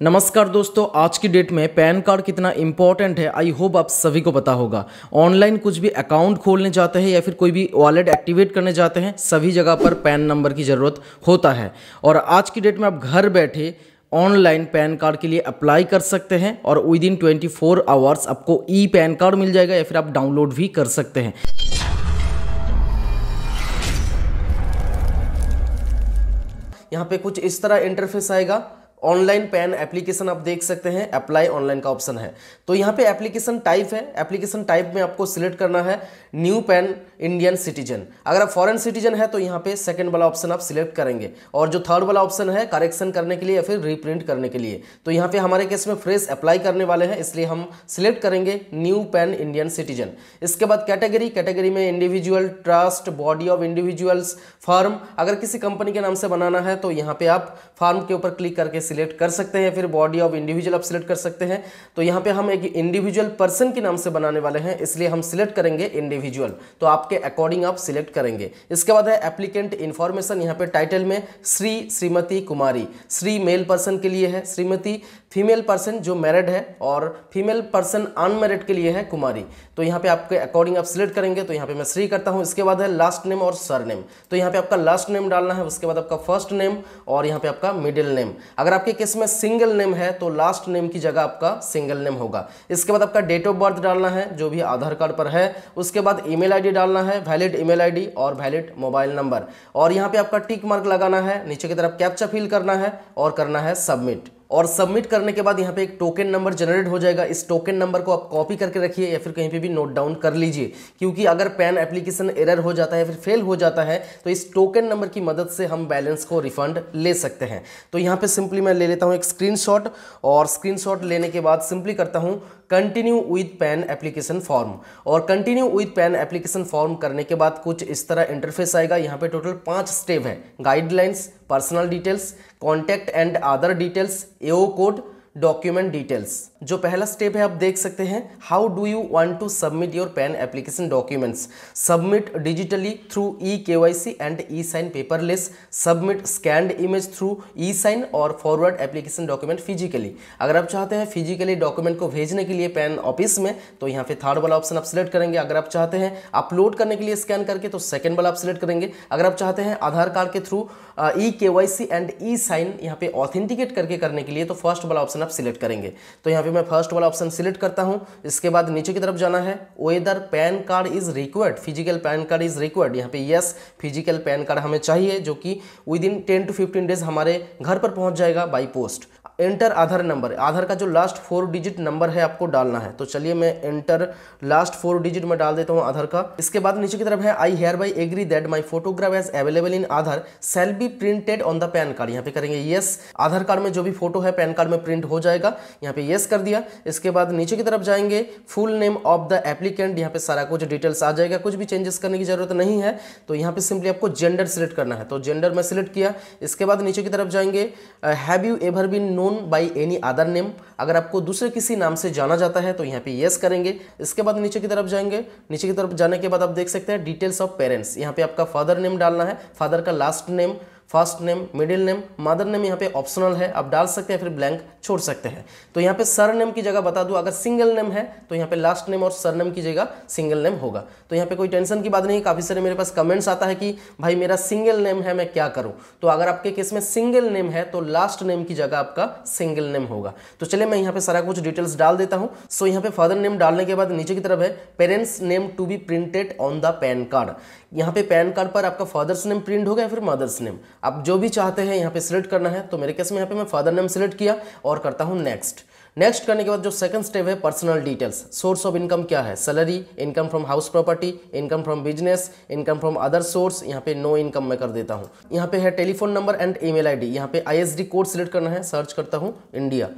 नमस्कार दोस्तों, आज की डेट में पैन कार्ड कितना इम्पोर्टेंट है आई होप आप सभी को पता होगा। ऑनलाइन कुछ भी अकाउंट खोलने जाते हैं या फिर कोई भी वॉलेट एक्टिवेट करने जाते हैं, सभी जगह पर पैन नंबर की ज़रूरत होता है। और आज की डेट में आप घर बैठे ऑनलाइन पैन कार्ड के लिए अप्लाई कर सकते हैं और विद इन 24 आवर्स आपको ई पैन कार्ड मिल जाएगा या फिर आप डाउनलोड भी कर सकते हैं। यहाँ पे कुछ इस तरह इंटरफेस आएगा। ऑनलाइन पैन एप्लीकेशन आप देख सकते हैं, अप्लाई ऑनलाइन का ऑप्शन है। तो यहाँ पे एप्लीकेशन टाइप है, एप्लीकेशन टाइप में आपको सिलेक्ट करना है न्यू पैन इंडियन सिटीजन। अगर आप फॉरेन सिटीजन है तो यहाँ पे सेकंड वाला ऑप्शन आप सिलेक्ट करेंगे, और जो थर्ड वाला ऑप्शन है करेक्शन करने के लिए या फिर रीप्रिंट करने के लिए। तो यहाँ पे हमारे केस में फ्रेश अप्लाई करने वाले हैं, इसलिए हम सिलेक्ट करेंगे न्यू पैन इंडियन सिटीजन। इसके बाद कैटेगरी में individual, trust, body of individuals, firm. अगर किसी कंपनी के नाम से बनाना है तो यहाँ पे आप फर्म के ऊपर क्लिक करके सिलेक्ट कर सकते हैं, फिर बॉडी ऑफ इंडिविजुअल आप सिलेक्ट कर सकते हैं। तो यहाँ पे हम एक इंडिविजुअल पर्सन के नाम से बनाने वाले हैं, इसलिए हम सिलेक्ट करेंगे इंडिविजुअल। तो आपके अकॉर्डिंग आप सिलेक्ट करेंगे। इसके बाद है एप्लीकेंट इन्फॉर्मेशन। यहाँ पे टाइटल में श्री, श्रीमती, कुमारी। श्री मेल पर्सन के लिए है, श्रीमती फीमेल पर्सन जो मैरिड है, और फीमेल पर्सन अनमैरिड के लिए है कुमारी। तो यहाँ पे आपके अकॉर्डिंग आप सिलेक्ट करेंगे। तो यहाँ पे मैं श्री करता हूँ। इसके बाद है लास्ट नेम और सर नेम। तो यहाँ पे आपका लास्ट नेम डालना है, उसके बाद आपका फर्स्ट नेम और यहाँ पे आपका मिडिल नेम। अगर आपके केस में सिंगल नेम है तो लास्ट नेम की जगह आपका सिंगल नेम होगा। इसके बाद आपका डेट ऑफ बर्थ डालना है जो भी आधार कार्ड पर है। उसके बाद ईमेल आईडी डालना है, वैलिड ईमेल आईडी और वैलिड मोबाइल नंबर। और यहाँ पे आपका टिक मार्क लगाना है, नीचे की तरफ कैप्चा फिल करना है और करना है सबमिट। और सबमिट करने के बाद यहाँ पे एक टोकन नंबर जनरेट हो जाएगा। इस टोकन नंबर को आप कॉपी करके रखिए या फिर कहीं पे भी नोट डाउन कर लीजिए, क्योंकि अगर पैन एप्लीकेशन एरर हो जाता है फिर फेल हो जाता है तो इस टोकन नंबर की मदद से हम बैलेंस को रिफंड ले सकते हैं। तो यहाँ पे सिंपली मैं ले लेता हूँ एक स्क्रीनशॉट, और स्क्रीनशॉट लेने के बाद सिंपली करता हूँ continue with PAN application form. और continue with PAN application form करने के बाद कुछ इस तरह इंटरफेस आएगा। यहाँ पे टोटल 5 स्टेप है: guidelines, personal details, contact and other details, AO code, document details. जो पहला स्टेप है आप देख सकते हैं, how do you want to submit your PAN application documents. Submit digitally through e KYC and e sign paperless, submit scanned image through e sign और forward application document physically. अगर आप चाहते हैं फिजिकली डॉक्यूमेंट को भेजने के लिए pan office में तो यहाँ पे थर्ड वाला ऑप्शन आप सिलेक्ट करेंगे। अगर आप चाहते हैं अपलोड करने के लिए स्कैन करके तो सेकंड वाला आप सिलेक्ट करेंगे। अगर आप चाहते हैं आधार कार्ड के through e KYC and e sign यहाँ पे ऑथेंटिकेट करके करने के लिए तो फर्स्ट वाला ऑप्शन आप सिलेक्ट करेंगे। तो यहाँ पे मैं फर्स्ट वाला ऑप्शन सिलेक्ट करता हूँ। इसके बाद नीचे की तरफ जाना है, whether PAN card is required, physical PAN card is required. यहाँ पे यस, फिजिकल पैन कार्ड हमें चाहिए, जो कि विद इन 10 to 15 डेज हमारे घर पर पहुंच जाएगा by post. Enter Aadhaar number, Aadhaar का जो लास्ट 4 डिजिट नंबर है आपको डालना है। तो चलिए मैं एंटर लास्ट 4 डिजिट में डाल देता हूँ आधार का। इसके बाद नीचे की तरफ है, I hereby agree that my photograph as available in Aadhaar shall be printed on the PAN card. यहाँ पे करेंगे यस, आधार कार्ड में जो भी फोटो है पैन कार्ड में प्रिंट हो जाएगा। यहाँ पे यस कर दिया। इसके बाद नीचे की तरफ जाएंगे, full name of the applicant. यहाँ पे सारा कुछ डिटेल्स आ जाएगा, कुछ भी चेंजेस करने की जरूरत नहीं है। तो यहाँ पे सिंपली आपको जेंडर सिलेक्ट करना है, तो जेंडर में सिलेक्ट किया। इसके बाद नीचे की तरफ जाएंगे, have you ever been known by any other name. अगर आपको दूसरे किसी नाम से जाना जाता है तो यहाँ पे यस करेंगे। इसके बाद नीचे की तरफ जाएंगे, नीचे की तरफ जाने के बाद आप देख सकते हैं डिटेल्स ऑफ पेरेंट्स। यहाँ पे आपका फादर नेम डालना है, फादर का last name, first name, middle name, mother name यहाँ पे ऑप्शनल है, आप डाल सकते हैं फिर ब्लैंक छोड़ सकते हैं। तो यहाँ पे सर नेम की जगह बता दूं, अगर सिंगल नेम है तो यहाँ पे लास्ट नेम और सर नेम की जगह सिंगल नेम होगा। तो यहाँ पे कोई टेंशन की बात नहीं। काफ़ी सारे मेरे पास कमेंट्स आता है कि भाई मेरा सिंगल नेम है, मैं क्या करूँ। तो अगर आपके केस में सिंगल नेम है तो लास्ट नेम की जगह आपका सिंगल नेम होगा। तो चलिए मैं यहाँ पे सारा कुछ डिटेल्स डाल देता हूँ। सो यहाँ पे फादर नेम डालने के बाद नीचे की तरफ है, parents name to be printed on the PAN card. यहाँ पे पैन कार्ड पर आपका फादर्स नेम प्रिंट होगा या फिर मदर्स नेम, आप जो भी चाहते हैं यहाँ पे सिलेक्ट करना है। तो मेरे केस में यहाँ पे मैं फादर नेम सिलेक्ट किया और करता हूँ नेक्स्ट। नेक्स्ट करने के बाद जो सेकंड स्टेप है, personal details. Source of income क्या है, salary, income from house property, income from business, income from other source. यहाँ पे नो इनकम मैं कर देता हूँ। यहाँ पे है telephone number and email ID. यहाँ पे आईएसडी कोड सिलेक्ट करना है, सर्च करता हूँ इंडिया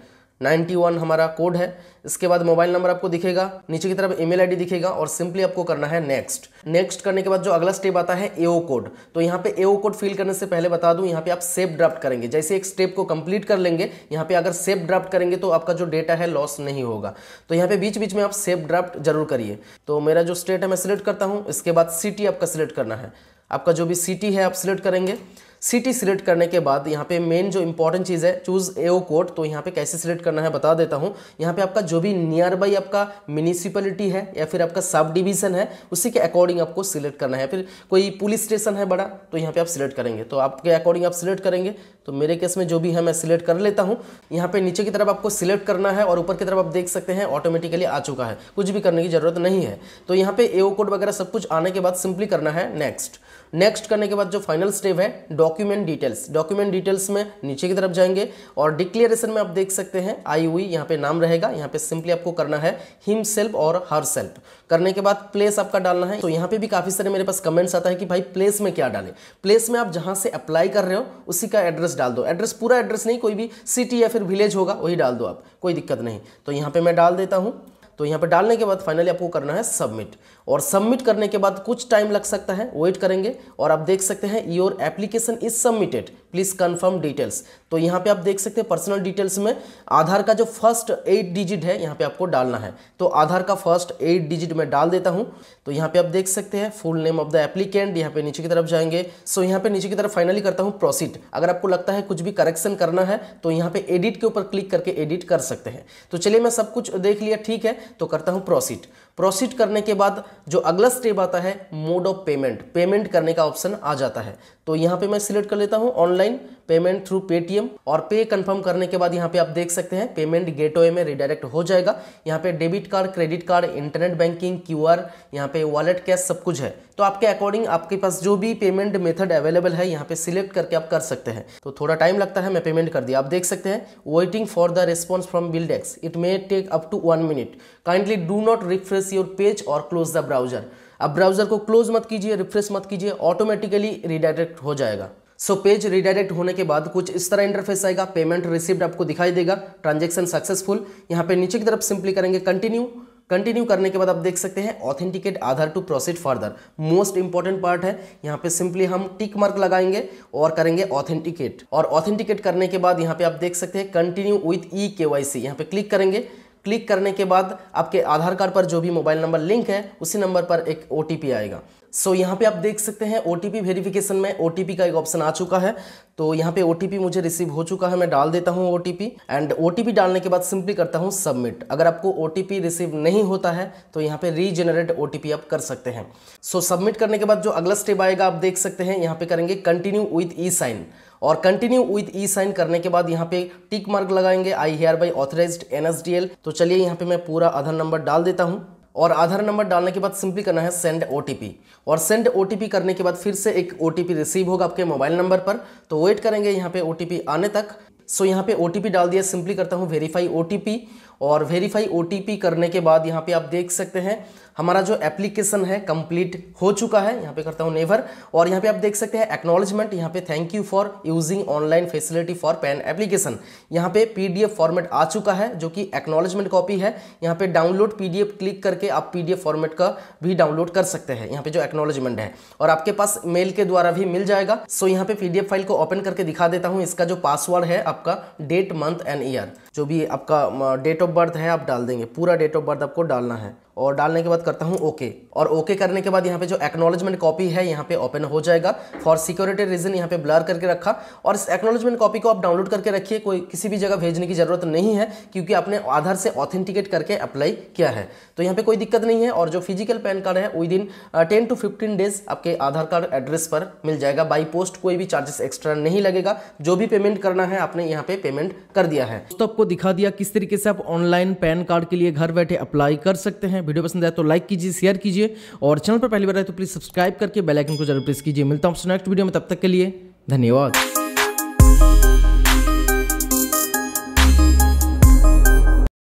91 हमारा कोड है। इसके बाद मोबाइल नंबर आपको दिखेगा, नीचे की तरफ ईमेल आईडी दिखेगा और सिंपली आपको करना है नेक्स्ट। नेक्स्ट करने के बाद जो अगला स्टेप आता है, एओ कोड। तो यहाँ पे एओ कोड फिल करने से पहले बता दूं, यहाँ पे आप सेव ड्राफ्ट करेंगे। जैसे एक स्टेप को कंप्लीट कर लेंगे, यहाँ पे अगर सेव ड्राफ्ट करेंगे तो आपका जो डेटा है लॉस नहीं होगा। तो यहाँ पे बीच बीच में आप सेव ड्राफ्ट जरूर करिए। तो मेरा जो स्टेट है मैं सिलेक्ट करता हूँ। इसके बाद सिटी आपका सिलेक्ट करना है, आपका जो भी सिटी है आप सिलेक्ट करेंगे। सिटी सिलेक्ट करने के बाद यहाँ पे मेन जो इंपॉर्टेंट चीज़ है चूज एओ कोड, तो यहाँ पे कैसे सिलेक्ट करना है बता देता हूँ। यहाँ पे आपका जो भी नियर बाई आपका म्यूनिसिपैलिटी है या फिर आपका सब डिवीजन है उसी के अकॉर्डिंग आपको सिलेक्ट करना है। फिर कोई पुलिस स्टेशन है बड़ा तो यहाँ पे आप सिलेक्ट करेंगे, तो आपके अकॉर्डिंग आप सिलेक्ट करेंगे। तो मेरे केस में जो भी है मैं सिलेक्ट कर लेता हूँ। यहाँ पे नीचे की तरफ आपको सिलेक्ट करना है और ऊपर की तरफ आप देख सकते हैं ऑटोमेटिकली आ चुका है, कुछ भी करने की जरूरत नहीं है। तो यहाँ पे एओ कोड वगैरह सब कुछ आने के बाद सिंपली करना है नेक्स्ट। नेक्स्ट करने के बाद जो फाइनल स्टेप है डॉक्यूमेंट डिटेल्स। डॉक्यूमेंट डिटेल्स में नीचे की तरफ जाएंगे और डिक्लेरेशन में आप देख सकते हैं आई हुई यहाँ पे नाम रहेगा। यहाँ पे सिंपली आपको करना है हिमसेल्फ और हर सेल्फ। करने के बाद प्लेस आपका डालना है। तो यहाँ पे भी काफी सारे मेरे पास कमेंट्स आता है कि भाई प्लेस में क्या डालें। प्लेस में आप जहां से अप्लाई कर रहे हो उसी का एड्रेस डाल दो। एड्रेस पूरा एड्रेस नहीं, कोई भी सिटी या फिर विलेज होगा वही डाल दो आप, कोई दिक्कत नहीं। तो यहाँ पे मैं डाल देता हूँ। तो यहाँ पे डालने के बाद फाइनली आपको करना है सबमिट। और सबमिट करने के बाद कुछ टाइम लग सकता है, वेट करेंगे। और आप देख सकते हैं your application is submitted, please confirm details. तो यहाँ पे आप देख सकते हैं पर्सनल डिटेल्स में आधार का जो फर्स्ट 8 डिजिट है यहाँ पे आपको डालना है। तो आधार का फर्स्ट 8 डिजिट में डाल देता हूँ। तो यहाँ पे आप देख सकते हैं full name of the applicant. यहाँ पे नीचे की तरफ जाएंगे। सो यहाँ पे नीचे की तरफ फाइनली करता हूँ प्रोसीड। अगर आपको लगता है कुछ भी करेक्शन करना है तो यहाँ पे एडिट के ऊपर क्लिक करके एडिट कर सकते हैं। तो चलिए मैं सब कुछ देख लिया, ठीक है, तो करता हूँ प्रोसीड। प्रोसीड करने के बाद जो अगला स्टेप आता है मोड ऑफ पेमेंट, पेमेंट करने का ऑप्शन आ जाता है। तो यहाँ पे मैं सिलेक्ट कर लेता हूँ ऑनलाइन पेमेंट थ्रू पेटीएम। और पे कंफर्म करने के बाद यहाँ पे आप देख सकते हैं पेमेंट गेटवे में रिडायरेक्ट हो जाएगा। यहाँ पे debit card, credit card, internet banking, QR, यहाँ पे वॉलेट, कैश सब कुछ है। तो आपके अकॉर्डिंग आपके पास जो भी पेमेंट मेथड अवेलेबल है यहाँ पे सिलेक्ट करके आप कर सकते हैं। तो थोड़ा टाइम लगता है, मैं पेमेंट कर दिया। आप देख सकते हैं waiting for the response from BillDesk, it may take up to 1 minute, kindly do not refresh your page और क्लोज द ब्राउजर। अब ब्राउजर को क्लोज मत कीजिए, रिफ्रेश मत कीजिए, ऑटोमेटिकली रिडायरेक्ट हो जाएगा। सो पेज रिडायरेक्ट होने के बाद कुछ इस तरह इंटरफेस आएगा। पेमेंट रिसीव्ड आपको दिखाई देगा, ट्रांजैक्शन सक्सेसफुल। यहाँ पे नीचे की तरफ सिंपली करेंगे कंटिन्यू। कंटिन्यू करने के बाद आप देख सकते हैं authenticate Aadhaar to proceed further. Most important part है, यहाँ पे सिंपली हम टिक मार्क लगाएंगे और करेंगे ऑथेंटिकेट। और ऑथेंटिकेट करने के बाद यहाँ पे आप देख सकते हैं कंटिन्यू विथ ई-KYC, यहाँ पे क्लिक करेंगे। क्लिक करने के बाद आपके आधार कार्ड पर जो भी मोबाइल नंबर लिंक है उसी नंबर पर एक OTP आएगा। सो यहाँ पे आप देख सकते हैं OTP वेरिफिकेशन में OTP का एक ऑप्शन आ चुका है। तो यहाँ पे OTP मुझे रिसीव हो चुका है, मैं डाल देता हूँ OTP। एंड OTP डालने के बाद सिंपली करता हूँ सबमिट। अगर आपको OTP रिसीव नहीं होता है तो यहाँ पे रीजेनरेट OTP आप कर सकते हैं। सो सबमिट करने के बाद जो अगला स्टेप आएगा आप देख सकते हैं, यहाँ पे करेंगे कंटिन्यू विथ ई-साइन। और कंटिन्यू विथ ई-साइन करने के बाद यहाँ पे टिक मार्क लगाएंगे I hear bye authorised NSDL। तो चलिए यहाँ पे मैं पूरा आधार नंबर डाल देता हूँ। और आधार नंबर डालने के बाद सिंपली करना है सेंड OTP। और सेंड OTP करने के बाद फिर से एक OTP रिसीव होगा आपके मोबाइल नंबर पर। तो वेट करेंगे यहाँ पे OTP आने तक। सो यहाँ पे OTP डाल दिया, सिंपली करता हूँ वेरीफाई OTP। और वेरीफाई OTP करने के बाद यहाँ पे आप देख सकते हैं हमारा जो एप्लीकेशन है कंप्लीट हो चुका है। यहाँ पे करता हूँ नेवर। और यहाँ पे आप देख सकते हैं एक्नॉलेजमेंट, यहाँ पे thank you for using online facility for pan application. यहाँ पे PDF फॉर्मेट आ चुका है जो कि एक्नॉलेजमेंट कॉपी है। यहाँ पे डाउनलोड PDF क्लिक करके आप PDF फॉर्मेट का भी डाउनलोड कर सकते हैं, यहाँ पे जो एक्नॉलेजमेंट है। और आपके पास मेल के द्वारा भी मिल जाएगा। सो यहाँ पे PDF फाइल को ओपन करके दिखा देता हूँ। इसका जो पासवर्ड है आपका डेट, मंथ एंड ईयर, जो भी आपका डेट ऑफ बर्थ है आप डाल देंगे, पूरा डेट ऑफ बर्थ आपको डालना है। और डालने के बाद करता हूँ ओके। और ओके करने के बाद यहाँ पे जो एक्नॉलेजमेंट कॉपी है यहाँ पे ओपन हो जाएगा। फॉर सिक्योरिटी रीजन यहाँ पे ब्लर करके रखा। और इस एक्नॉलेजमेंट कॉपी को आप डाउनलोड करके रखिए, कोई किसी भी जगह भेजने की जरूरत नहीं है क्योंकि आपने आधार से ऑथेंटिकेट करके अप्लाई किया है। तो यहाँ पे कोई दिक्कत नहीं है। और जो फिजिकल पैन कार्ड है विद इन 10 to 15 डेज आपके आधार कार्ड एड्रेस पर मिल जाएगा बाई पोस्ट। कोई भी चार्जेस एक्स्ट्रा नहीं लगेगा। जो भी पेमेंट करना है आपने यहाँ पे पेमेंट कर दिया है। तो आपको दिखा दिया किस तरीके से आप ऑनलाइन पैन कार्ड के लिए घर बैठे अप्लाई कर सकते हैं। वीडियो पसंद आए तो लाइक कीजिए, शेयर कीजिए और चैनल पर पहली बार आए तो प्लीज सब्सक्राइब करके बेल आइकन को जरूर प्रेस कीजिए। मिलता हूं नेक्स्ट वीडियो में, तब तक के लिए धन्यवाद।